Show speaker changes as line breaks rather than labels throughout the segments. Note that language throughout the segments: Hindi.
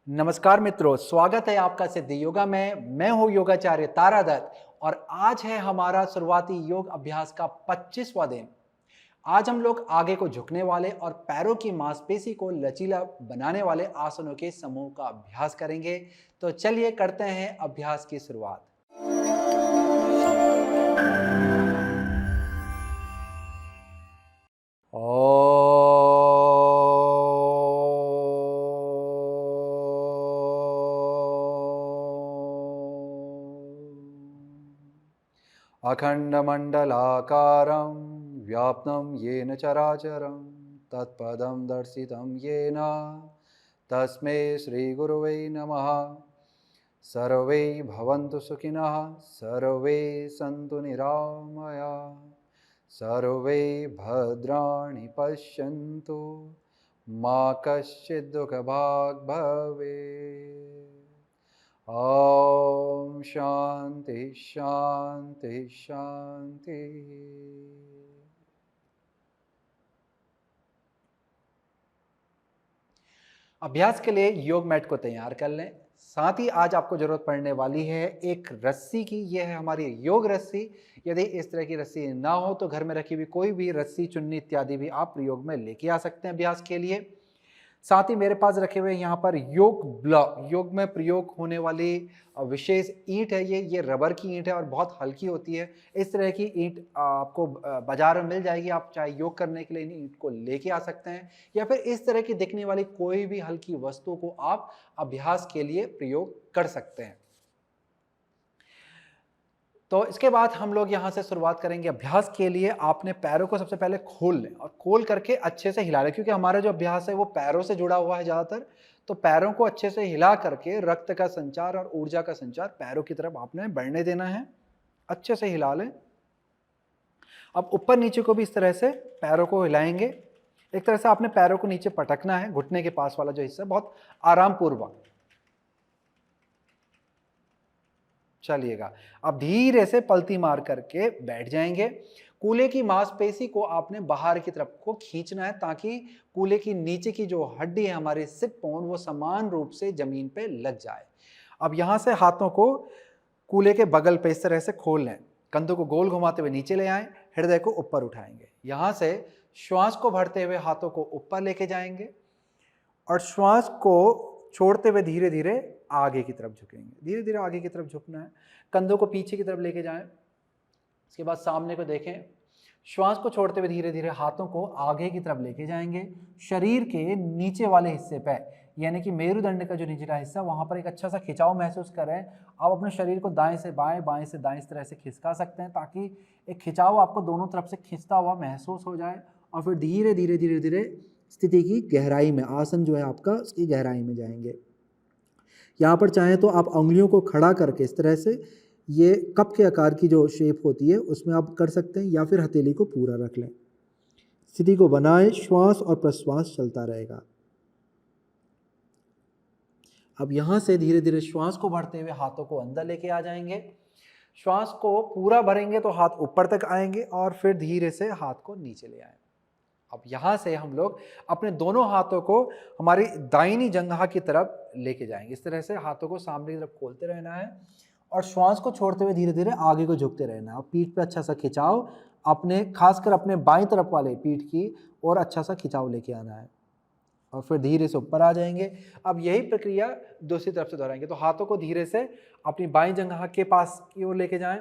नमस्कार मित्रों, स्वागत है आपका सिद्धि योगा में। मैं हूं योगाचार्य तारा दत्त और आज है हमारा शुरुआती योग अभ्यास का 25वां दिन। आज हम लोग आगे को झुकने वाले और पैरों की मांसपेशी को लचीला बनाने वाले आसनों के समूह का अभ्यास करेंगे। तो चलिए करते हैं अभ्यास की शुरुआत। अखण्डमण्डलाकारं व्याप्तं येन चराचरं तत्पदं दर्शितं येन तस्मै श्रीगुरुवे नमः। सर्वे भवन्तु सुखिनः, सर्वे सन्तु निरामयाः, सर्वे भद्राणि पश्यन्तु, मा कश्चित् दुःखभाग् भवेत्। ओम शांति शांति शांति। अभ्यास के लिए योग मैट को तैयार कर लें। साथ ही आज आपको जरूरत पड़ने वाली है एक रस्सी की। यह है हमारी योग रस्सी। यदि इस तरह की रस्सी ना हो तो घर में रखी हुई कोई भी रस्सी, चुन्नी इत्यादि भी आप प्रयोग में लेके आ सकते हैं अभ्यास के लिए। साथ ही मेरे पास रखे हुए यहाँ पर योग ब्लॉक, योग में प्रयोग होने वाली विशेष ईंट है। ये रबर की ईंट है और बहुत हल्की होती है। इस तरह की ईंट आपको बाजार में मिल जाएगी। आप चाहे योग करने के लिए इन ईंट को लेके आ सकते हैं या फिर इस तरह की दिखने वाली कोई भी हल्की वस्तु को आप अभ्यास के लिए प्रयोग कर सकते हैं। तो इसके बाद हम लोग यहाँ से शुरुआत करेंगे अभ्यास के लिए। आपने पैरों को सबसे पहले खोल लें और खोल करके अच्छे से हिला लें, क्योंकि हमारा जो अभ्यास है वो पैरों से जुड़ा हुआ है ज़्यादातर। तो पैरों को अच्छे से हिला करके रक्त का संचार और ऊर्जा का संचार पैरों की तरफ आपने बढ़ने देना है। अच्छे से हिला लें। अब ऊपर नीचे को भी इस तरह से पैरों को हिलाएंगे। एक तरह से आपने पैरों को नीचे पटकना है, घुटने के पास वाला जो हिस्सा, बहुत आराम पूर्वक। चलिएगा, अब धीरे से पलती मार करके बैठ जाएंगे। कूल्हे की मांसपेशी को आपने बाहर की तरफ को खींचना है ताकि कूल्हे की नीचे की जो हड्डी है हमारी सिप बोन, वो समान रूप से जमीन पे लग जाए। अब यहां से हाथों को कूल्हे के बगल पे इस तरह से खोल लें। कंधों को गोल घुमाते हुए नीचे ले आएं, हृदय को ऊपर उठाएंगे। यहां से श्वास को भरते हुए हाथों को ऊपर लेके जाएंगे और श्वास को छोड़ते हुए धीरे धीरे आगे की तरफ झुकेंगे। धीरे धीरे आगे की तरफ झुकना है। कंधों को पीछे की तरफ लेके जाएं। इसके बाद सामने को देखें। श्वास को छोड़ते हुए धीरे धीरे हाथों को आगे की तरफ लेके जाएंगे। शरीर के नीचे वाले हिस्से पे, यानी कि मेरुदंड का जो निचला हिस्सा, वहां पर एक अच्छा सा खिंचाव महसूस करें। आप अपने शरीर को दाएं से बाएं, बाएं से दाएं इस तरह से खिसका सकते हैं ताकि एक खिंचाव आपको दोनों तरफ से खिंचता हुआ महसूस हो जाए। और फिर धीरे धीरे धीरे धीरे स्थिति की गहराई में, आसन जो है आपका उसकी गहराई में जाएंगे। यहाँ पर चाहें तो आप उंगलियों को खड़ा करके इस तरह से, ये कप के आकार की जो शेप होती है उसमें आप कर सकते हैं, या फिर हथेली को पूरा रख लें। स्थिति को बनाए, श्वास और प्रश्वास चलता रहेगा। अब यहाँ से धीरे धीरे श्वास को भरते हुए हाथों को अंदर लेके आ जाएंगे। श्वास को पूरा भरेंगे तो हाथ ऊपर तक आएंगे और फिर धीरे से हाथ को नीचे ले आए। अब यहाँ से हम लोग अपने दोनों हाथों को हमारी दाहिनी जंघा की तरफ लेके जाएंगे। इस तरह से हाथों को सामने की तरफ खोलते रहना है और श्वास को छोड़ते हुए धीरे धीरे आगे को झुकते रहना है। और पीठ पे अच्छा सा खिंचाव, अपने खासकर अपने बाईं तरफ वाले पीठ की और अच्छा सा खिंचाव लेके आना है और फिर धीरे से ऊपर आ जाएंगे। अब यही प्रक्रिया दूसरी तरफ से दोहराएंगे। तो हाथों को धीरे से अपनी बाईं जंघा के पास की ओर लेके जाएं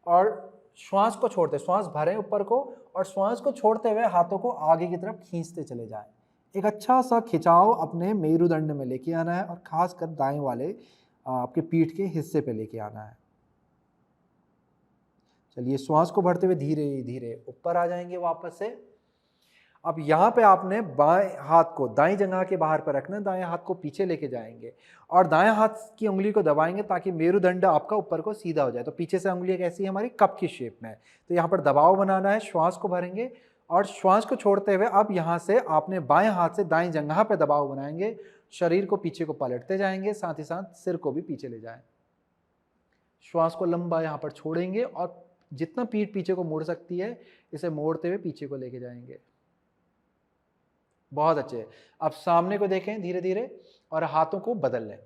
और श्वास को छोड़ते, श्वास भरें ऊपर को और श्वास को छोड़ते हुए हाथों को आगे की तरफ खींचते चले जाएं। एक अच्छा सा खिंचाव अपने मेरुदंड में लेके आना है और खासकर दाएं वाले आपके पीठ के हिस्से पे लेके आना है। चलिए, श्वास को भरते हुए धीरे धीरे ऊपर आ जाएंगे वापस से। अब यहाँ पे आपने बाएं हाथ को दाएं जंघा के बाहर पर रखना है, दाएं हाथ को पीछे लेके जाएंगे और दाएं हाथ की उंगली को दबाएंगे ताकि मेरुदंड आपका ऊपर को सीधा हो जाए। तो पीछे से उंगली कैसी है, हमारी कप की शेप में है। तो यहाँ पर दबाव बनाना है, श्वास को भरेंगे और श्वास को छोड़ते हुए अब यहाँ से आपने बाएं हाथ से दाएं जंघा पे दबाव बनाएंगे। शरीर को पीछे को पलटते जाएंगे, साथ ही साथ सिर को भी पीछे ले जाएं। श्वास को लंबा यहाँ पर छोड़ेंगे और जितना पीठ पीछे को मोड़ सकती है इसे मोड़ते हुए पीछे को लेके जाएंगे। बहुत अच्छे। अब सामने को देखें धीरे धीरे और हाथों को बदल लें।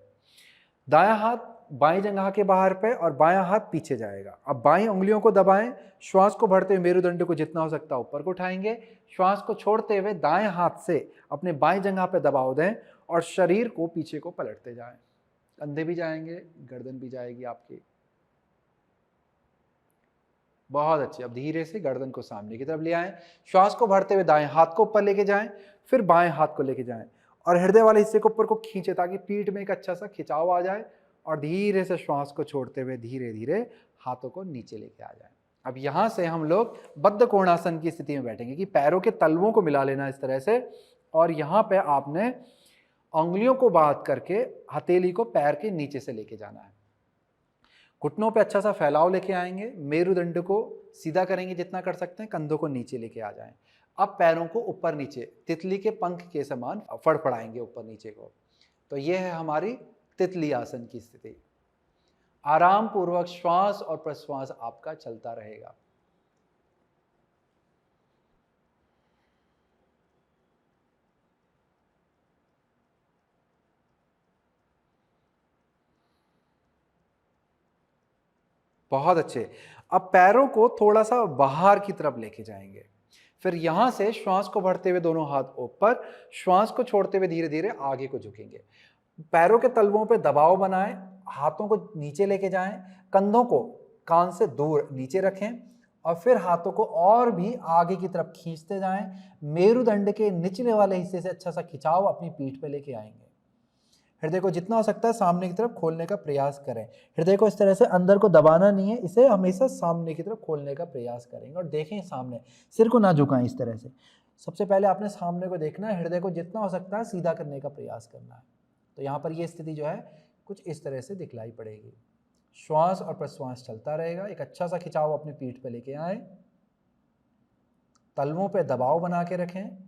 दायां हाथ बाएं जंघा के बाहर पे और बायां हाथ पीछे जाएगा। अब बाएं उंगलियों को दबाएं, श्वास को भरते हुए मेरुदंड को जितना हो सकता है ऊपर को उठाएंगे। श्वास को छोड़ते हुए दाएं हाथ से अपने बाएं जंघा पे दबाव दें और शरीर को पीछे को पलटते जाएं। कंधे भी जाएंगे, गर्दन भी जाएगी आपकी। बहुत अच्छे। अब धीरे से गर्दन को सामने की तरफ ले आएं। श्वास को भरते हुए दाएं हाथ को ऊपर लेके जाएं, फिर बाएं हाथ को लेके जाएं और हृदय वाले हिस्से को ऊपर को खींचे ताकि पीठ में एक अच्छा सा खिंचाव आ जाए और धीरे से श्वास को छोड़ते हुए धीरे धीरे हाथों को नीचे लेके आ जाए। अब यहां से हम लोग बद्ध कोणासन की स्थिति में बैठेंगे कि पैरों के तलवों को मिला लेना इस तरह से और यहां पे आपने उंगलियों को बांध करके हथेली को पैर के नीचे से लेके जाना है। घुटनों पे अच्छा सा फैलाव लेके आएंगे, मेरुदंड को सीधा करेंगे जितना कर सकते हैं, कंधों को नीचे लेके आ जाएं। अब पैरों को ऊपर नीचे तितली के पंख के समान फड़फड़ाएंगे ऊपर नीचे को। तो यह है हमारी तितली आसन की स्थिति। आराम पूर्वक श्वास और प्रश्वास आपका चलता रहेगा। बहुत अच्छे। अब पैरों को थोड़ा सा बाहर की तरफ लेके जाएंगे। फिर यहां से श्वास को भरते हुए दोनों हाथ ऊपर, श्वास को छोड़ते हुए धीरे धीरे आगे को झुकेंगे। पैरों के तलवों पे दबाव बनाएं, हाथों को नीचे लेके जाएं, कंधों को कान से दूर नीचे रखें और फिर हाथों को और भी आगे की तरफ खींचते जाएं। मेरुदंड के निचले वाले हिस्से से अच्छा सा खिंचाव अपनी पीठ पे लेके आएंगे। हृदय को जितना हो सकता है सामने की तरफ खोलने का प्रयास करें। हृदय को इस तरह से अंदर को दबाना नहीं है, इसे हमेशा सामने की तरफ खोलने का प्रयास करेंगे और देखें सामने, सिर को ना झुकाएं इस तरह से। सबसे पहले आपने सामने को देखना है, हृदय को जितना हो सकता है सीधा करने का प्रयास करना है। तो यहाँ पर ये स्थिति जो है कुछ इस तरह से दिखलाई पड़ेगी। श्वास और प्रश्वास चलता रहेगा। एक अच्छा सा खिंचाव अपनी पीठ पे लेके आए, तलवों पे दबाव बना के रखें।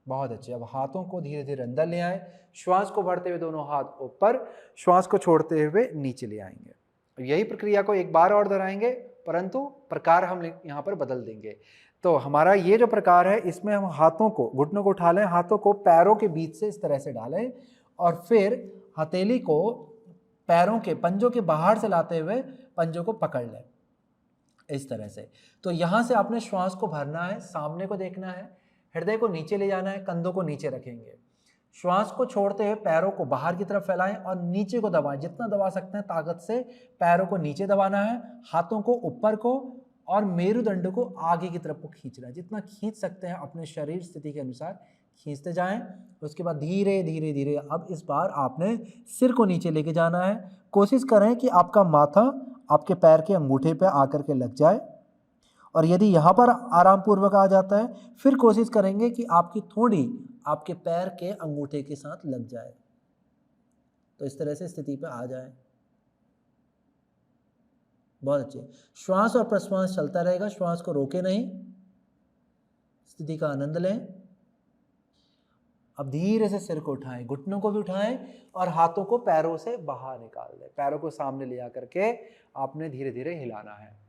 बहुत अच्छे। अब हाथों को धीरे धीरे अंदर ले आए, श्वास को भरते हुए दोनों हाथ ऊपर, श्वास को छोड़ते हुए नीचे ले आएंगे। यही प्रक्रिया को एक बार और दोहराएंगे, परंतु प्रकार हम यहाँ पर बदल देंगे। तो हमारा ये जो प्रकार है इसमें हम हाथों को, घुटनों को उठा लें, हाथों को पैरों के बीच से इस तरह से डालें और फिर हथेली को पैरों के पंजों के बाहर से लाते हुए पंजों को पकड़ लें इस तरह से। तो यहाँ से आपने श्वास को भरना है, सामने को देखना है, हृदय को नीचे ले जाना है, कंधों को नीचे रखेंगे। श्वास को छोड़ते हुए पैरों को बाहर की तरफ फैलाएं और नीचे को दबाएं, जितना दबा सकते हैं ताकत से पैरों को नीचे दबाना है, हाथों को ऊपर को और मेरुदंड को आगे की तरफ को खींचना है। जितना खींच सकते हैं अपने शरीर स्थिति के अनुसार खींचते जाएं। उसके बाद धीरे धीरे धीरे अब इस बार आपने सिर को नीचे लेके जाना है। कोशिश करें कि आपका माथा आपके पैर के अंगूठे पे आकर के लग जाए और यदि यहाँ पर आराम पूर्वक आ जाता है फिर कोशिश करेंगे कि आपकी थोड़ी आपके पैर के अंगूठे के साथ लग जाए। तो इस तरह से स्थिति पे आ जाए। बहुत अच्छे। श्वास और प्रश्वास चलता रहेगा, श्वास को रोके नहीं, स्थिति का आनंद लें। अब धीरे से सिर को उठाएं, घुटनों को भी उठाएं और हाथों को पैरों से बाहर निकाल दें। पैरों को सामने ले आकर के आपने धीरे धीरे हिलाना है।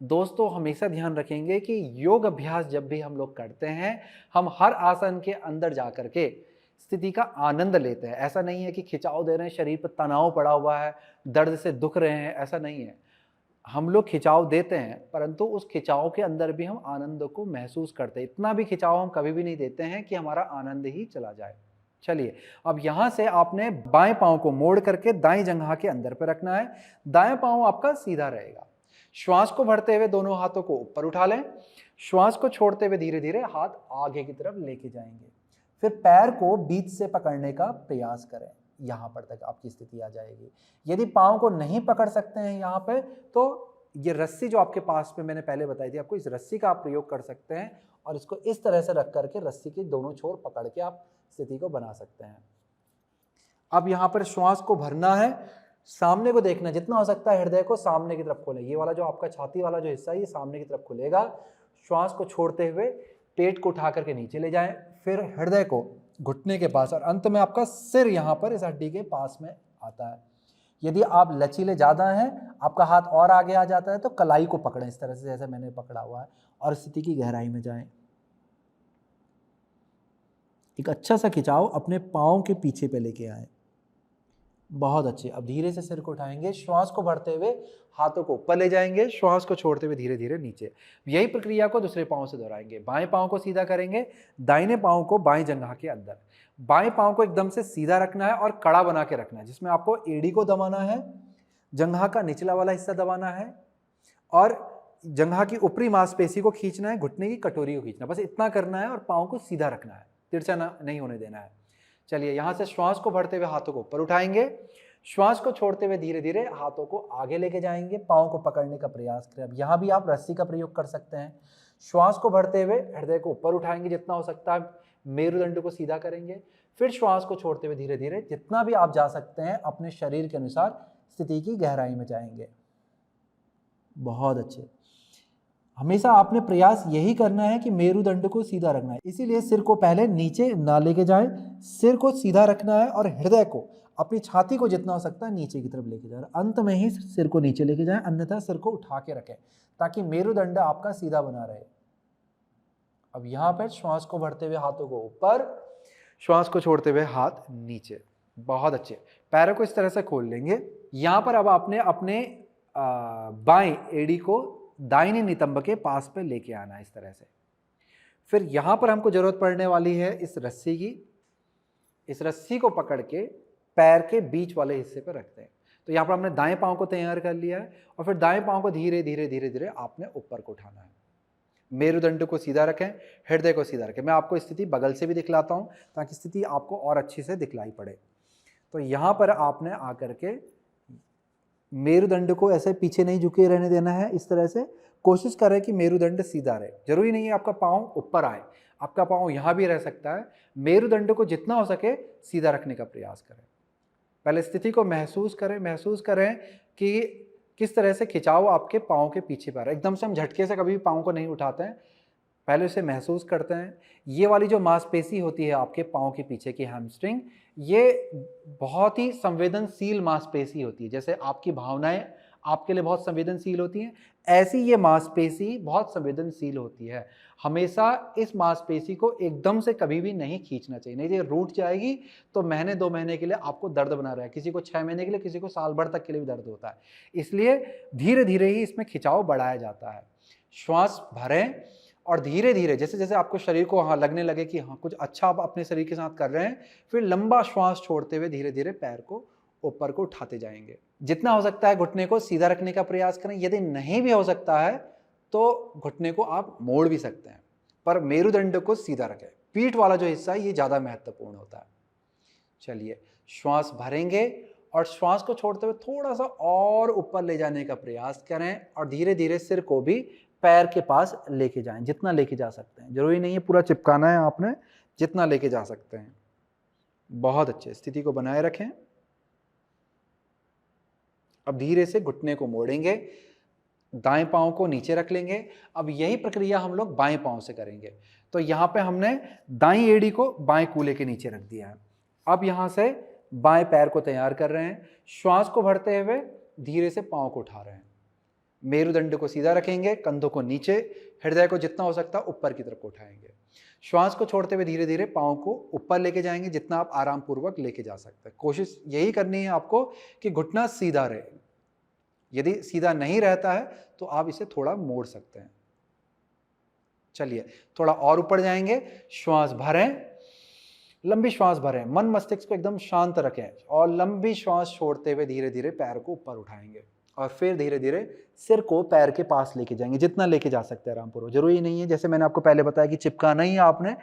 दोस्तों हमेशा ध्यान रखेंगे कि योग अभ्यास जब भी हम लोग करते हैं, हम हर आसन के अंदर जाकर के स्थिति का आनंद लेते हैं। ऐसा नहीं है कि खिंचाव दे रहे हैं, शरीर पर तनाव पड़ा हुआ है, दर्द से दुख रहे हैं, ऐसा नहीं है। हम लोग खिंचाव देते हैं परंतु उस खिंचाव के अंदर भी हम आनंद को महसूस करते हैं। इतना भी खिंचाव हम कभी भी नहीं देते हैं कि हमारा आनंद ही चला जाए। चलिए अब यहां से आपने बाएं पांव को मोड़ करके दाएं जंघा के अंदर पे रखना है। दाएं पांव आपका सीधा रहेगा। श्वास को भरते हुए दोनों हाथों को ऊपर उठा लें, श्वास को छोड़ते हुए धीरे धीरे हाथ आगे की तरफ लेके जाएंगे। फिर पैर को बीच से पकड़ने का प्रयास करें, यहां पर तक आपकी स्थिति आ जाएगी। यदि पांव को नहीं पकड़ सकते हैं यहां पे तो ये रस्सी जो आपके पास में मैंने पहले बताई थी आपको, इस रस्सी का आप प्रयोग कर सकते हैं और इसको इस तरह से रख करके रस्सी के दोनों छोर पकड़ के आप स्थिति को बना सकते हैं। अब यहां पर श्वास को भरना है, सामने को देखना, जितना हो सकता है हृदय को सामने की तरफ खोलें। ये वाला जो आपका छाती वाला जो हिस्सा है ये सामने की तरफ खुलेगा। श्वास को छोड़ते हुए पेट को उठा करके नीचे ले जाएं, फिर हृदय को घुटने के पास और अंत में आपका सिर यहाँ पर इस हड्डी के पास में आता है। यदि आप लचीले ज़्यादा हैं, आपका हाथ और आगे आ जाता है तो कलाई को पकड़ें इस तरह से जैसे मैंने पकड़ा हुआ है और स्थिति की गहराई में जाएं। एक अच्छा सा खिंचाव अपने पाँव के पीछे पे लेके आए। बहुत अच्छे। अब धीरे से सिर को उठाएंगे, श्वास को भरते हुए हाथों को ऊपर ले जाएंगे, श्वास को छोड़ते हुए धीरे धीरे नीचे। यही प्रक्रिया को दूसरे पाँव से दोहराएंगे। बाएं पाँव को सीधा करेंगे, दाहिने पाँव को बाएं जंघा के अंदर। बाएं पाँव को एकदम से सीधा रखना है और कड़ा बना के रखना है, जिसमें आपको एड़ी को दबाना है, जंघा का निचला वाला हिस्सा दबाना है और जंघा की ऊपरी मांसपेशी को खींचना है, घुटने की कटोरी को खींचना, बस इतना करना है और पाँव को सीधा रखना है, तिरछा नहीं होने देना है। चलिए, यहां से श्वास को भरते हुए हाथों को ऊपर उठाएंगे, श्वास को छोड़ते हुए धीरे धीरे हाथों को आगे लेके जाएंगे, पाँव को पकड़ने का प्रयास करें। अब यहां भी आप रस्सी का प्रयोग कर सकते हैं। श्वास को भरते हुए हृदय को ऊपर उठाएंगे, जितना हो सकता है मेरुदंड को सीधा करेंगे, फिर श्वास को छोड़ते हुए धीरे धीरे जितना भी आप जा सकते हैं अपने शरीर के अनुसार स्थिति की गहराई में जाएंगे। बहुत अच्छे। हमेशा आपने प्रयास यही करना है कि मेरुदंड को सीधा रखना है, इसीलिए सिर को पहले नीचे ना लेके जाएं, सिर को सीधा रखना है और हृदय को, अपनी छाती को जितना हो सकता है नीचे की तरफ लेके जाए। अंत में ही सिर को नीचे लेके जाएं, अन्यथा सिर को उठा के रखें ताकि मेरुदंड आपका सीधा बना रहे। अब यहाँ पर श्वास को भरते हुए हाथों को ऊपर, श्वास को छोड़ते हुए हाथ नीचे। बहुत अच्छे। पैरों को इस तरह से खोल लेंगे। यहाँ पर अब आपने अपने बाएं एड़ी को दाहिने नितंब के पास पे लेके आना है इस तरह से। फिर यहां पर हमको जरूरत पड़ने वाली है इस रस्सी की। इस रस्सी को पकड़ के पैर के बीच वाले हिस्से पर रखते हैं। तो यहां पर हमने दाएं पांव को तैयार कर लिया है और फिर दाएं पांव को धीरे धीरे धीरे धीरे आपने ऊपर को उठाना है। मेरुदंड को सीधा रखें, हृदय को सीधा रखें। मैं आपको स्थिति बगल से भी दिखलाता हूं ताकि स्थिति आपको और अच्छी से दिखलाई पड़े। तो यहां पर आपने आकर के मेरुदंड को ऐसे पीछे नहीं झुके रहने देना है। इस तरह से कोशिश करें कि मेरुदंड सीधा रहे। जरूरी नहीं है आपका पाँव ऊपर आए, आपका पाँव यहाँ भी रह सकता है। मेरुदंड को जितना हो सके सीधा रखने का प्रयास करें। पहले स्थिति को महसूस करें कि किस तरह से खिंचाव आपके पाँव के पीछे पर है। एकदम से हम झटके से कभी भी पाँव को नहीं उठाते हैं, पहले उसे महसूस करते हैं। ये वाली जो मांसपेशी होती है आपके पाँव के पीछे की हैमस्ट्रिंग, ये बहुत ही संवेदनशील मांसपेशी होती है। जैसे आपकी भावनाएं आपके लिए बहुत संवेदनशील होती हैं, ऐसी ये मांसपेशी बहुत संवेदनशील होती है। हमेशा इस मांसपेशी को एकदम से कभी भी नहीं खींचना चाहिए, नहीं तो ये रूठ जाएगी तो महीने 2 महीने के लिए आपको दर्द बना रहा है। किसी को 6 महीने के लिए, किसी को साल भर तक के लिए भी दर्द होता है। इसलिए धीरे धीरे ही इसमें खिंचाव बढ़ाया जाता है। श्वास भरें और धीरे धीरे जैसे जैसे आपको शरीर को हाँ लगने लगे कि हाँ कुछ अच्छा आप अपने शरीर के साथ कर रहे हैं, फिर लंबा श्वास छोड़ते हुए धीरे धीरे पैर को ऊपर को उठाते जाएंगे। जितना हो सकता है घुटने को सीधा रखने का प्रयास करें। यदि नहीं भी हो सकता है तो घुटने को आप मोड़ भी सकते हैं, पर मेरुदंड को सीधा रखें। पीठ वाला जो हिस्सा है ये ज़्यादा महत्वपूर्ण होता है। चलिए, श्वास भरेंगे और श्वास को छोड़ते हुए थोड़ा सा और ऊपर ले जाने का प्रयास करें और धीरे धीरे सिर को भी पैर के पास लेके जाएं, जितना लेके जा सकते हैं। जरूरी नहीं है पूरा चिपकाना है आपने, जितना लेके जा सकते हैं। बहुत अच्छे। स्थिति को बनाए रखें। अब धीरे से घुटने को मोड़ेंगे, दाएं पांव को नीचे रख लेंगे। अब यही प्रक्रिया हम लोग बाएं पांव से करेंगे। तो यहां पे हमने दाईं एड़ी को बाएं कूल्हे के नीचे रख दिया है। अब यहां से बाएं पैर को तैयार कर रहे हैं। श्वास को भरते हुए धीरे से पांव को उठा रहे हैं। मेरुदंड को सीधा रखेंगे, कंधों को नीचे, हृदय को जितना हो सकता है ऊपर की तरफ उठाएंगे। श्वास को छोड़ते हुए धीरे धीरे पाँव को ऊपर लेके जाएंगे, जितना आप आराम पूर्वक लेके जा सकते हैं। कोशिश यही करनी है आपको कि घुटना सीधा रहे। यदि सीधा नहीं रहता है तो आप इसे थोड़ा मोड़ सकते हैं। चलिए, थोड़ा और ऊपर जाएंगे। श्वास भरें, लंबी श्वास भरें, मन मस्तिष्क को एकदम शांत रखें और लंबी श्वास छोड़ते हुए धीरे धीरे पैर को ऊपर उठाएंगे और फिर धीरे धीरे सिर को पैर के पास लेके जाएंगे, जितना लेके जा सकते हैं आरामपूर्वक। जरूरी नहीं है, जैसे मैंने आपको पहले बताया कि चिपकाना ही आपने,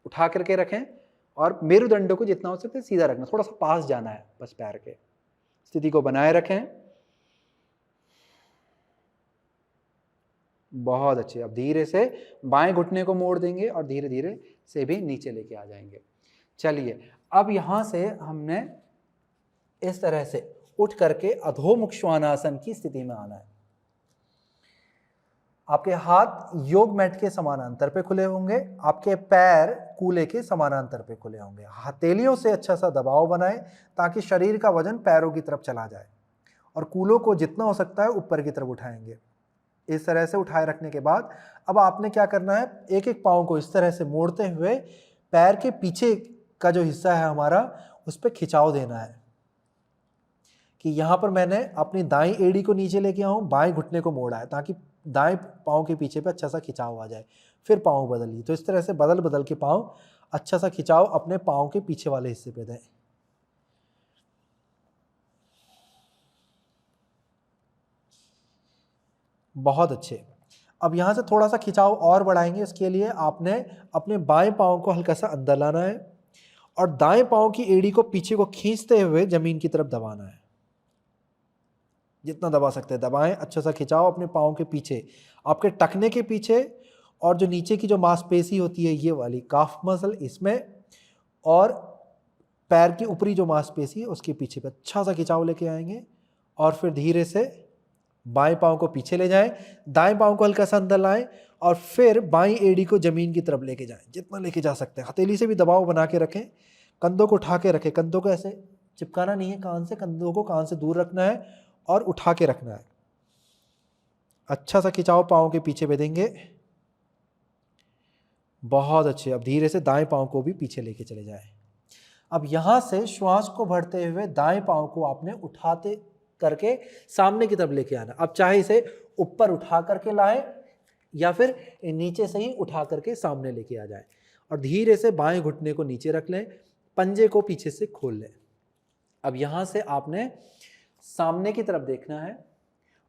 उठा करके रखें और मेरुदंड को जितना हो सकता है सीधा रखना, थोड़ा सा पास जाना है बस पैर के। स्थिति को बनाए रखें। बहुत अच्छे। अब धीरे से बाएं घुटने को मोड़ देंगे और धीरे धीरे से भी नीचे लेके आ जाएंगे। चलिए, अब यहां से हमने इस तरह से उठ करके अधोमुख श्वानासन की स्थिति में आना है। आपके हाथ योग मैट के समानांतर पे खुले होंगे, आपके पैर कूल्हे के समानांतर पे खुले होंगे। हथेलियों से अच्छा सा दबाव बनाएं ताकि शरीर का वजन पैरों की तरफ चला जाए और कूल्हों को जितना हो सकता है ऊपर की तरफ उठाएंगे। इस तरह से उठाए रखने के बाद अब आपने क्या करना है, एक एक पाँव को इस तरह से मोड़ते हुए पैर के पीछे का जो हिस्सा है हमारा उस पर खिंचाव देना है कि यहाँ पर मैंने अपनी दाईं एड़ी को नीचे लेके आऊँ, बाएं घुटने को मोड़ा है ताकि दाएं पाँव के पीछे पे अच्छा सा खिंचाव आ जाए। फिर पाँव बदलिए, तो इस तरह से बदल बदल के पाँव अच्छा सा खिंचाव अपने पाँव के पीछे वाले हिस्से पे दें। बहुत अच्छे। अब यहाँ से थोड़ा सा खिंचाव और बढ़ाएंगे। इसके लिए आपने अपने बाएं पाँव को हल्का सा अंदर लाना है और दाएं पाँव की एड़ी को पीछे को खींचते हुए जमीन की तरफ दबाना है। जितना दबा सकते हैं दबाएं। अच्छा सा खिंचाव अपने पाँव के पीछे, आपके टखने के पीछे, और जो नीचे की जो मांसपेशी होती है ये वाली काफ मसल इसमें, और पैर की ऊपरी जो मांसपेशी है उसके पीछे पे अच्छा सा खिंचाव लेके आएंगे। और फिर धीरे से बाएं पाँव को पीछे ले जाएं, दाएं पाँव को हल्का सा अंदर लाएं और फिर बाईं एड़ी को जमीन की तरफ लेके जाएं, जितना लेके जा सकते हैं। हथेली से भी दबाव बना के रखें, कंधों को उठा के रखें, कंधों को ऐसे चिपकाना नहीं है कान से, कंधों को कान से दूर रखना है और उठा के रखना है। अच्छा सा खिंचाव पाँव के पीछे पे देंगे। बहुत अच्छे। अब धीरे से दाएं पाँव को भी पीछे लेके चले जाएं। अब यहाँ से श्वास को भरते हुए दाएं पाँव को आपने उठाते करके सामने की तरफ लेके आना। अब चाहे इसे ऊपर उठा करके लाएं या फिर नीचे से ही उठा करके सामने लेके आ जाएं और धीरे से बाएं घुटने को नीचे रख लें, पंजे को पीछे से खोल लें। अब यहाँ से आपने सामने की तरफ देखना है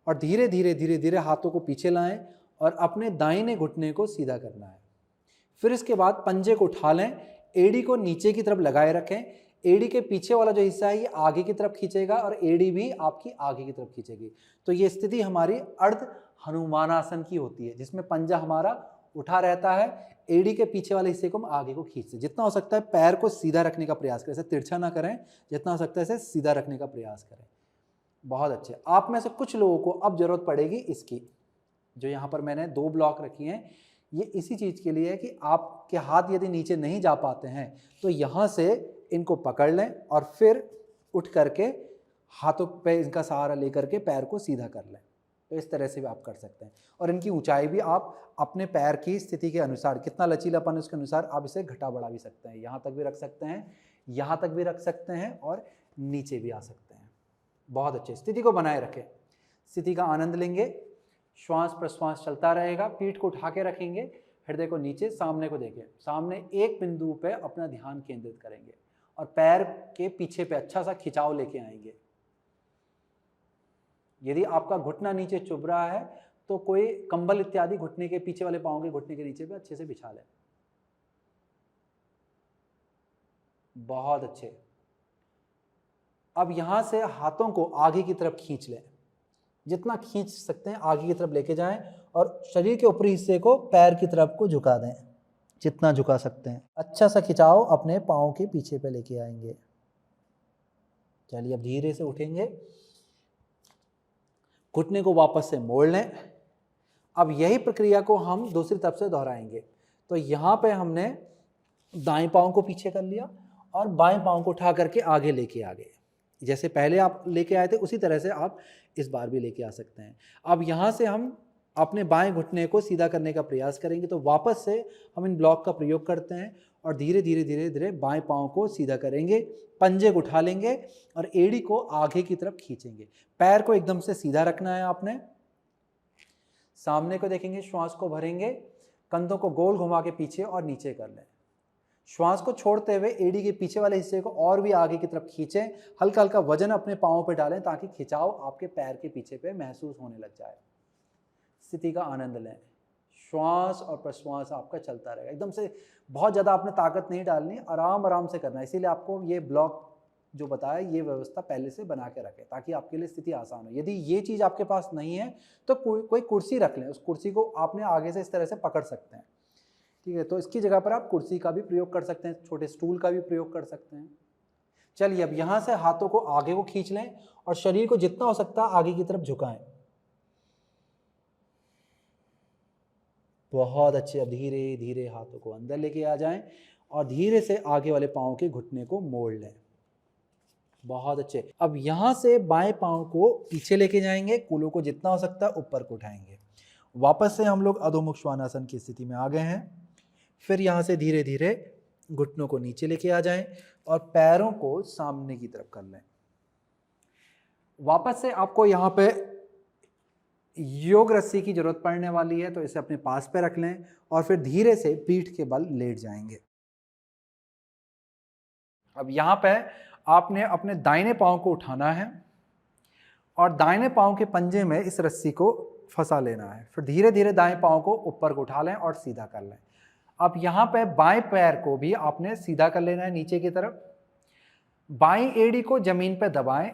और धीरे धीरे धीरे धीरे हाथों को पीछे लाएं और अपने दाहिने घुटने को सीधा करना है। फिर इसके बाद पंजे को उठा लें, एड़ी को नीचे की तरफ लगाए रखें। एड़ी के पीछे वाला जो हिस्सा है ये आगे की तरफ खींचेगा और एड़ी भी आपकी आगे की तरफ खींचेगी। तो ये स्थिति हमारी अर्ध हनुमानासन की होती है, जिसमें पंजा हमारा उठा रहता है, एड़ी के पीछे वाले हिस्से को हम आगे को खींचते। जितना हो सकता है पैर को सीधा रखने का प्रयास करें, ऐसे तिरछा ना करें, जितना हो सकता है इसे सीधा रखने का प्रयास करें। बहुत अच्छे। आप में से कुछ लोगों को अब जरूरत पड़ेगी इसकी, जो यहाँ पर मैंने 2 ब्लॉक रखी हैं, ये इसी चीज़ के लिए है कि आपके हाथ यदि नीचे नहीं जा पाते हैं तो यहाँ से इनको पकड़ लें और फिर उठ करके हाथों पे इनका सहारा लेकर के पैर को सीधा कर लें। तो इस तरह से भी आप कर सकते हैं। और इनकी ऊंचाई भी आप अपने पैर की स्थिति के अनुसार, कितना लचीलापन है उसके अनुसार आप इसे घटा बढ़ा भी सकते हैं। यहाँ तक भी रख सकते हैं, यहाँ तक भी रख सकते हैं और नीचे भी आ सकते हैं। बहुत अच्छे। स्थिति को बनाए रखें, स्थिति का आनंद लेंगे, श्वास प्रश्वास चलता रहेगा। पीठ को उठा के रखेंगे, हृदय को नीचे, सामने को देखें, सामने एक बिंदु पे अपना ध्यान केंद्रित करेंगे और पैर के पीछे पे अच्छा सा खिंचाव लेके आएंगे। यदि आपका घुटना नीचे चुभ रहा है तो कोई कंबल इत्यादि घुटने के पीछे वाले पाँव के घुटने के नीचे पे अच्छे से बिछा लें। बहुत अच्छे। अब यहां से हाथों को आगे की तरफ खींच लें, जितना खींच सकते हैं आगे की तरफ लेके जाएं और शरीर के ऊपरी हिस्से को पैर की तरफ को झुका दें, जितना झुका सकते हैं। अच्छा सा खिंचाव अपने पाँव के पीछे पे लेके आएंगे। चलिए अब धीरे से उठेंगे, घुटने को वापस से मोड़ लें। अब यही प्रक्रिया को हम दूसरी तरफ से दोहराएंगे। तो यहाँ पे हमने दाएं पाँव को पीछे कर लिया और बाएं पाँव को उठा करके आगे लेके आ गए। जैसे पहले आप लेके आए थे उसी तरह से आप इस बार भी लेके आ सकते हैं। अब यहाँ से हम अपने बाएं घुटने को सीधा करने का प्रयास करेंगे। तो वापस से हम इन ब्लॉक का प्रयोग करते हैं और धीरे धीरे धीरे धीरे बाएं पाँव को सीधा करेंगे, पंजे को उठा लेंगे और एड़ी को आगे की तरफ खींचेंगे। पैर को एकदम से सीधा रखना है आपने, सामने को देखेंगे, श्वास को भरेंगे, कंधों को गोल घुमा के पीछे और नीचे कर लें। श्वास को छोड़ते हुए एड़ी के पीछे वाले हिस्से को और भी आगे की तरफ खींचें। हल्का हल्का वजन अपने पाँव पे डालें ताकि खिंचाव आपके पैर के पीछे पे महसूस होने लग जाए। स्थिति का आनंद लें, श्वास और प्रश्वास आपका चलता रहेगा। एकदम से बहुत ज़्यादा आपने ताकत नहीं डालनी, आराम आराम से करना है। इसीलिए आपको ये ब्लॉक जो बताया ये व्यवस्था पहले से बना के रखें ताकि आपके लिए स्थिति आसान हो। यदि ये चीज़ आपके पास नहीं है तो कोई कुर्सी रख लें, उस कुर्सी को आपने आगे से इस तरह से पकड़ सकते हैं। ठीक है, तो इसकी जगह पर आप कुर्सी का भी प्रयोग कर सकते हैं, छोटे स्टूल का भी प्रयोग कर सकते हैं। चलिए अब यहाँ से हाथों को आगे को खींच लें और शरीर को जितना हो सकता है आगे की तरफ झुकाएं। बहुत अच्छे। अब धीरे धीरे हाथों को अंदर लेके आ जाएं और धीरे से आगे वाले पाँव के घुटने को मोड़ लें। बहुत अच्छे। अब यहाँ से बाएं पाँव को पीछे लेके जाएंगे, कूल्हों को जितना हो सकता है ऊपर को उठाएंगे। वापस से हम लोग अधोमुख श्वानासन की स्थिति में आ गए हैं। फिर यहाँ से धीरे धीरे घुटनों को नीचे लेके आ जाएं और पैरों को सामने की तरफ कर लें। वापस से आपको यहाँ पे योग रस्सी की जरूरत पड़ने वाली है, तो इसे अपने पास पे रख लें और फिर धीरे से पीठ के बल लेट जाएंगे। अब यहाँ पे आपने अपने दाहिने पांव को उठाना है और दाहिने पांव के पंजे में इस रस्सी को फंसा लेना है। फिर धीरे धीरे दाएं पांव को ऊपर को उठा लें और सीधा कर लें। अब यहाँ पे बाएं पैर को भी आपने सीधा कर लेना है नीचे की तरफ। बाईं एड़ी को जमीन पे दबाएं,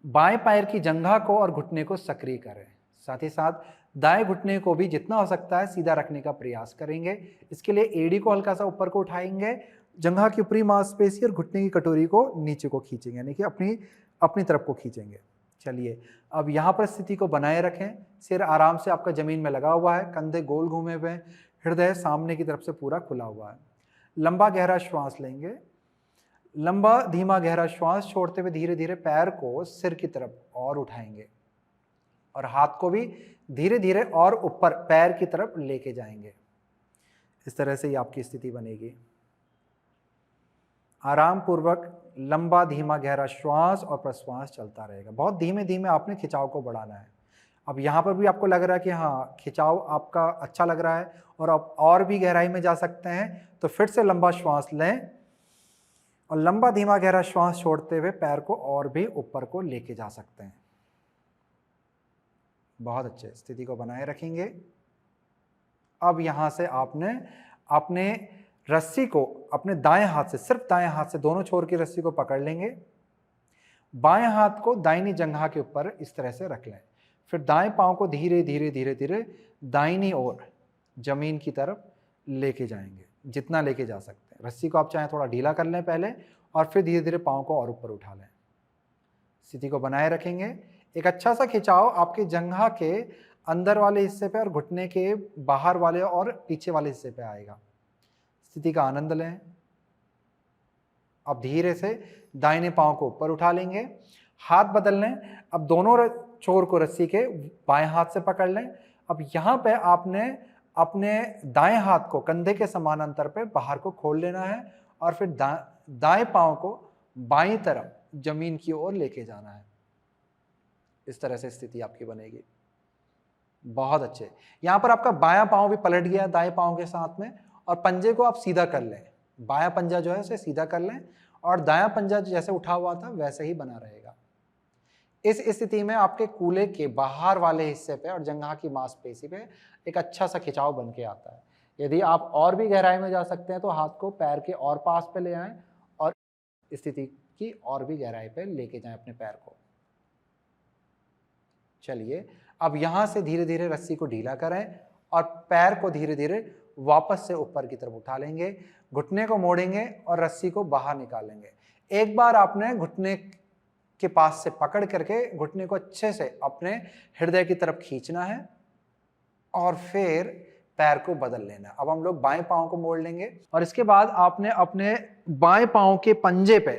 बाएं पैर की जंघा को और घुटने को सक्रिय करें। साथ ही साथ दाएं घुटने को भी जितना हो सकता है सीधा रखने का प्रयास करेंगे। इसके लिए एड़ी को हल्का सा ऊपर को उठाएंगे, जंघा की ऊपरी मांसपेशी और घुटने की कटोरी को नीचे को खींचेंगे, यानी कि अपनी तरफ को खींचेंगे। चलिए, अब यहाँ पर स्थिति को बनाए रखें। सिर आराम से आपका जमीन में लगा हुआ है, कंधे गोल घूमे हुए, हृदय सामने की तरफ से पूरा खुला हुआ है। लंबा गहरा श्वास लेंगे। लंबा धीमा गहरा श्वास छोड़ते हुए धीरे धीरे पैर को सिर की तरफ और उठाएंगे और हाथ को भी धीरे धीरे और ऊपर पैर की तरफ लेके जाएंगे। इस तरह से ही आपकी स्थिति बनेगी। आराम पूर्वक लंबा धीमा गहरा श्वास और प्रश्वास चलता रहेगा। बहुत धीमे धीमे आपने खिंचाव को बढ़ाना है। अब यहाँ पर भी आपको लग रहा है कि हाँ, खिंचाव आपका अच्छा लग रहा है और आप और भी गहराई में जा सकते हैं, तो फिर से लंबा श्वास लें और लंबा धीमा गहरा श्वास छोड़ते हुए पैर को और भी ऊपर को लेके जा सकते हैं। बहुत अच्छे, स्थिति को बनाए रखेंगे। अब यहाँ से आपने अपने रस्सी को अपने दाएं हाथ से, सिर्फ दाएं हाथ से दोनों छोर की रस्सी को पकड़ लेंगे। बाएं हाथ को दाहिनी जंघा के ऊपर इस तरह से रख लें। फिर दाएं पांव को धीरे धीरे धीरे धीरे दाहिनी ओर जमीन की तरफ लेके जाएंगे, जितना लेके जा सकते हैं। रस्सी को आप चाहें थोड़ा ढीला कर लें पहले और फिर धीरे धीरे पांव को और ऊपर उठा लें। स्थिति को बनाए रखेंगे। एक अच्छा सा खिंचाव आपके जंघा के अंदर वाले हिस्से पे और घुटने के बाहर वाले और पीछे वाले हिस्से पे आएगा। स्थिति का आनंद लें। अब धीरे से दाहिने पांव को ऊपर उठा लेंगे, हाथ बदल लें। अब दोनों छोर को रस्सी के बाएं हाथ से पकड़ लें। अब यहाँ पे आपने अपने दाएं हाथ को कंधे के समानांतर पे बाहर को खोल लेना है और फिर दाएं पांव को बाईं तरफ जमीन की ओर लेके जाना है। इस तरह से स्थिति आपकी बनेगी। बहुत अच्छे। यहाँ पर आपका बायां पांव भी पलट गया दाएं पांव के साथ में और पंजे को आप सीधा कर लें। बायां पंजा जो है उसे सीधा कर लें और दायां पंजा जैसे उठा हुआ था वैसे ही बना रहेगा। इस स्थिति में आपके कूल्हे के बाहर वाले हिस्से पे और जंघा की मांसपेशी पे एक अच्छा सा खिंचाव बन के आता है। यदि आप और भी गहराई में जा सकते हैं तो हाथ को पैर के और पास पे ले आएं और स्थिति की और भी गहराई पे लेके जाएं अपने पैर को। चलिए, अब यहां से धीरे धीरे रस्सी को ढीला करें और पैर को धीरे धीरे वापस से ऊपर की तरफ उठा लेंगे, घुटने को मोड़ेंगे और रस्सी को बाहर निकालेंगे। एक बार आपने घुटने के पास से पकड़ करके घुटने को अच्छे से अपने हृदय की तरफ खींचना है और फिर पैर को बदल लेना है। अब हम लोग बाएं पांव को मोड़ लेंगे और इसके बाद आपने अपने बाएं पांव के पंजे पे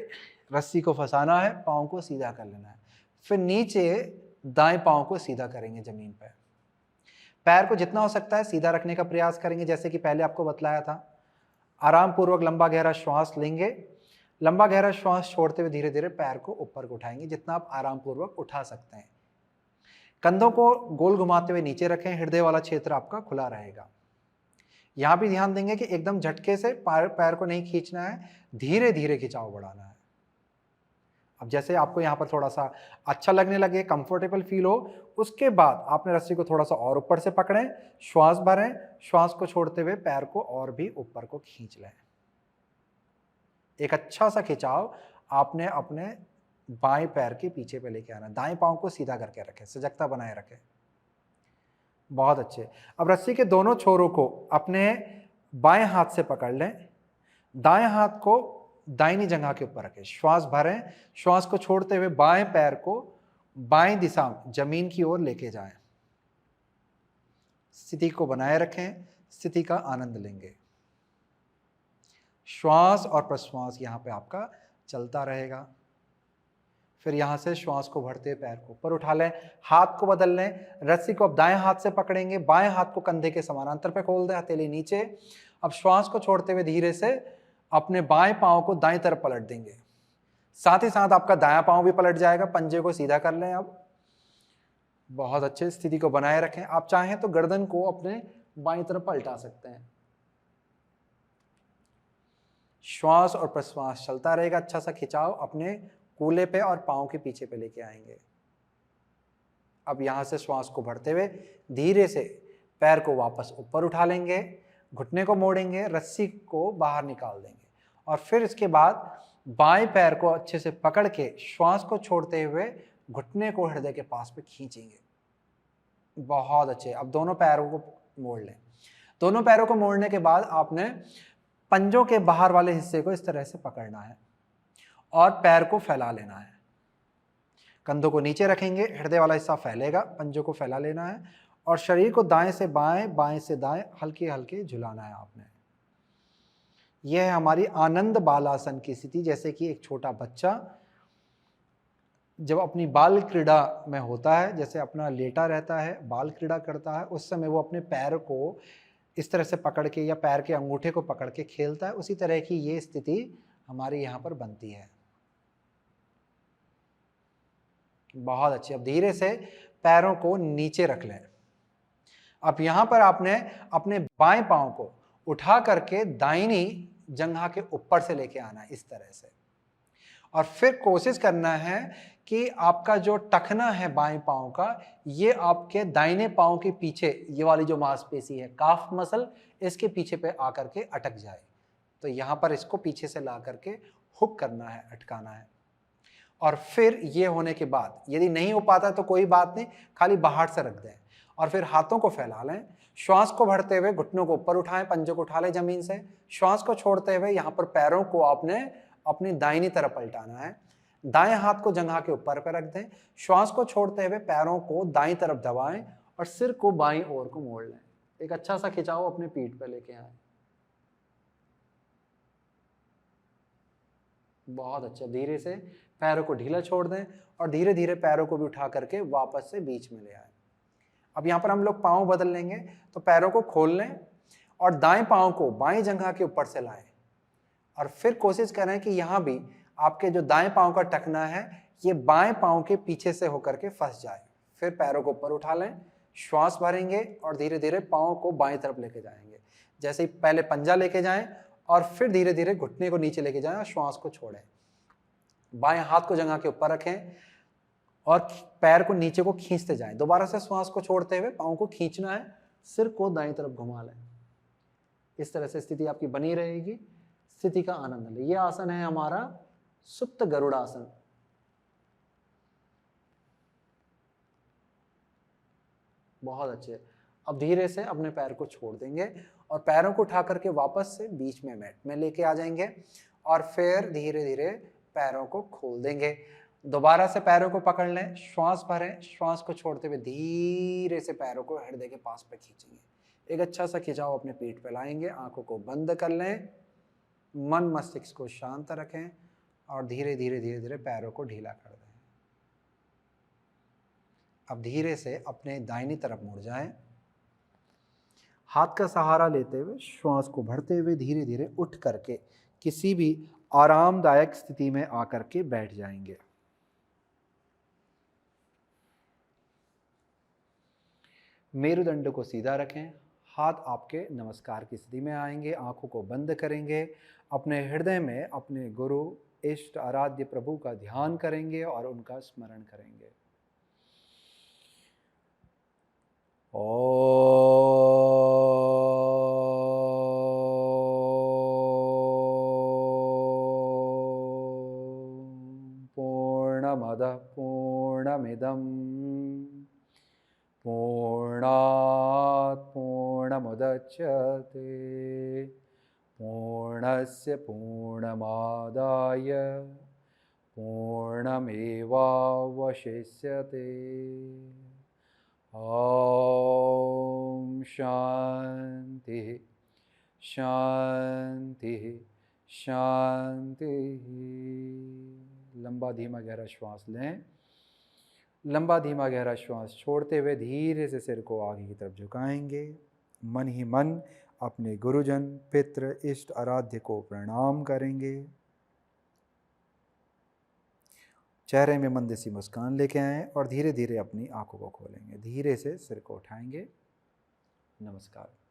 रस्सी को फंसाना है, पांव को सीधा कर लेना है। फिर नीचे दाएं पांव को सीधा करेंगे जमीन पर। पैर को जितना हो सकता है सीधा रखने का प्रयास करेंगे, जैसे कि पहले आपको बतलाया था। आराम पूर्वक लंबा गहरा श्वास लेंगे। लंबा गहरा श्वास छोड़ते हुए धीरे धीरे पैर को ऊपर को उठाएंगे, जितना आप आराम पूर्वक उठा सकते हैं। कंधों को गोल घुमाते हुए नीचे रखें, हृदय वाला क्षेत्र आपका खुला रहेगा। यहां भी ध्यान देंगे कि एकदम झटके से पैर को नहीं खींचना है, धीरे धीरे खिंचाव बढ़ाना है। अब जैसे आपको यहाँ पर थोड़ा सा अच्छा लगने लगे, कंफर्टेबल फील हो, उसके बाद आपने रस्सी को थोड़ा सा और ऊपर से पकड़ें, श्वास भरें, श्वास को छोड़ते हुए पैर को और भी ऊपर को खींच लें। एक अच्छा सा खिंचाव आपने अपने बाएं पैर के पीछे पे लेके आना, दाएं पांव को सीधा करके रखें, सजगता बनाए रखें। बहुत अच्छे। अब रस्सी के दोनों छोरों को अपने बाएं हाथ से पकड़ लें, दाएं हाथ को दाहिनी जंघा के ऊपर रखें, श्वास भरें, श्वास को छोड़ते हुए बाएं पैर को बाएं दिशा में जमीन की ओर लेके जाएं। स्थिति को बनाए रखें, स्थिति का आनंद लेंगे। श्वास और प्रश्वास यहाँ पे आपका चलता रहेगा। फिर यहाँ से श्वास को भरते हुए पैर को ऊपर उठा लें, हाथ को बदल लें। रस्सी को अब दाएं हाथ से पकड़ेंगे, बाएं हाथ को कंधे के समानांतर पे खोल दें, हथेली नीचे। अब श्वास को छोड़ते हुए धीरे से अपने बाएं पांव को दाएं तरफ पलट देंगे, साथ ही साथ आपका दायां पांव भी पलट जाएगा। पंजे को सीधा कर लें। अब बहुत अच्छे स्थिति को बनाए रखें। आप चाहें तो गर्दन को अपने बाईं तरफ पलटा सकते हैं। श्वास और प्रश्वास चलता रहेगा। अच्छा सा खिंचाव अपने कूल्हे पे और पांव के पीछे पे लेके आएंगे। अब यहां से श्वास को भरते हुए धीरे से पैर को वापस ऊपर उठा लेंगे, घुटने को मोड़ेंगे, रस्सी को बाहर निकाल देंगे और फिर इसके बाद बाएं पैर को अच्छे से पकड़ के श्वास को छोड़ते हुए घुटने को हृदय के पास पे खींचेंगे। बहुत अच्छे। अब दोनों पैरों को मोड़ लें। दोनों पैरों को मोड़ने के बाद आपने पंजों के बाहर वाले हिस्से को इस तरह से पकड़ना है और पैर को फैला लेना है। कंधों को नीचे रखेंगे, हृदय वाला हिस्सा फैलेगा, पंजों को फैला लेना है और शरीर को दाएं से बाएं, बाएं से दाएं हल्के हल्के झुलाना है आपने। यह है हमारी आनंद बालासन की स्थिति। जैसे कि एक छोटा बच्चा जब अपनी बाल क्रीड़ा में होता है, जैसे अपना लेटा रहता है, बाल क्रीड़ा करता है, उस समय वो अपने पैर को इस तरह से पकड़ के या पैर के अंगूठे को पकड़ के खेलता है, उसी तरह की ये स्थिति हमारे यहाँ पर बनती है। बहुत अच्छी। अब धीरे से पैरों को नीचे रख लें। अब यहाँ पर आपने अपने बाएं पांव को उठा करके दाहिनी जंघा के ऊपर से लेके आना है, इस तरह से। और फिर कोशिश करना है कि आपका जो टखना है बाएं पांव का, ये आपके दाहिने पांव के पीछे, ये वाली जो मांसपेशी है काफ मसल, इसके पीछे पे आकर के अटक जाए। तो यहां पर इसको पीछे से ला करके हुक करना है, अटकाना है। और फिर ये होने के बाद यदि नहीं हो पाता तो कोई बात नहीं, खाली बाहर से रख दें और फिर हाथों को फैला लें। श्वास को भरते हुए घुटनों को ऊपर उठाएं, पंजों को उठा लें जमीन से। श्वास को छोड़ते हुए यहाँ पर पैरों को आपने अपनी दाहिनी तरफ पलटाना है। दाएं हाथ को जंघा के ऊपर पर रख दें। श्वास को छोड़ते हुए पैरों को दाईं तरफ दबाएं और सिर को बाईं ओर को मोड़ लें। एक अच्छा सा खिंचाव अपने पीठ पर लेके आए। बहुत अच्छा। धीरे से पैरों को ढीला छोड़ दें और धीरे धीरे पैरों को भी उठा करके वापस से बीच में ले आए। अब यहाँ पर हम लोग पाँव बदल लेंगे, तो पैरों को खोल लें और दाएं पाँव को बाएं जंघा के ऊपर से लाएं और फिर कोशिश करें कि यहाँ भी आपके जो दाएं पाँव का टखना है ये बाएं पाँव के पीछे से होकर के फंस जाए। फिर पैरों को ऊपर उठा लें, श्वास भरेंगे और धीरे धीरे पाँव को बाएं तरफ लेके जाएंगे। जैसे ही पहले पंजा लेके जाएं और फिर धीरे धीरे घुटने को नीचे लेके जाएं और श्वास को छोड़ें। बाएं हाथ को जंघा के ऊपर रखें और पैर को नीचे को खींचते जाएं। दोबारा से श्वास को छोड़ते हुए पाँव को खींचना है, सिर को दाईं तरफ घुमा लें। इस तरह से स्थिति आपकी बनी रहेगी। स्थिति का आनंद लें। यह आसन है हमारा सुप्त गरुड़ासन। बहुत अच्छे। अब धीरे से अपने पैर को छोड़ देंगे और पैरों को उठा करके वापस से बीच में मैट में लेके आ जाएंगे और फिर धीरे धीरे पैरों को खोल देंगे। दोबारा से पैरों को पकड़ लें, श्वास भरें, श्वास को छोड़ते हुए धीरे से पैरों को हृदय के पास पे खींचेंगे। एक अच्छा सा खिंचाव अपने पीठ पे लाएंगे। आंखों को बंद कर लें, मन मस्तिष्क को शांत रखें और धीरे धीरे धीरे धीरे पैरों को ढीला कर दें। अब धीरे से अपने दाहिनी तरफ मुड़ जाएं। हाथ का सहारा लेते हुए श्वास को भरते हुए धीरे धीरे उठ करके किसी भी आरामदायक स्थिति में आकर के बैठ जाएंगे। मेरुदंड को सीधा रखें, हाथ आपके नमस्कार की स्थिति में आएंगे। आंखों को बंद करेंगे, अपने हृदय में अपने गुरु इष्ट आराध्य प्रभु का ध्यान करेंगे और उनका स्मरण करेंगे। पूर्णमदः पूर्णमिदं पूर्णात् पूर्णमुदच्यते पूर्णस्य पूर्णमादाय पूर्णमेवावशिष्यते। ओम शांति शांति शांति। लंबा धीमा गहरा श्वास लें। लंबा धीमा गहरा श्वास छोड़ते हुए धीरे से सिर को आगे की तरफ झुकाएंगे। मन ही मन अपने गुरुजन, पितृ, इष्ट, आराध्य को प्रणाम करेंगे। चेहरे में मंद सी मुस्कान लेके आएं और धीरे धीरे अपनी आंखों को खोलेंगे। धीरे से सिर को उठाएंगे। नमस्कार।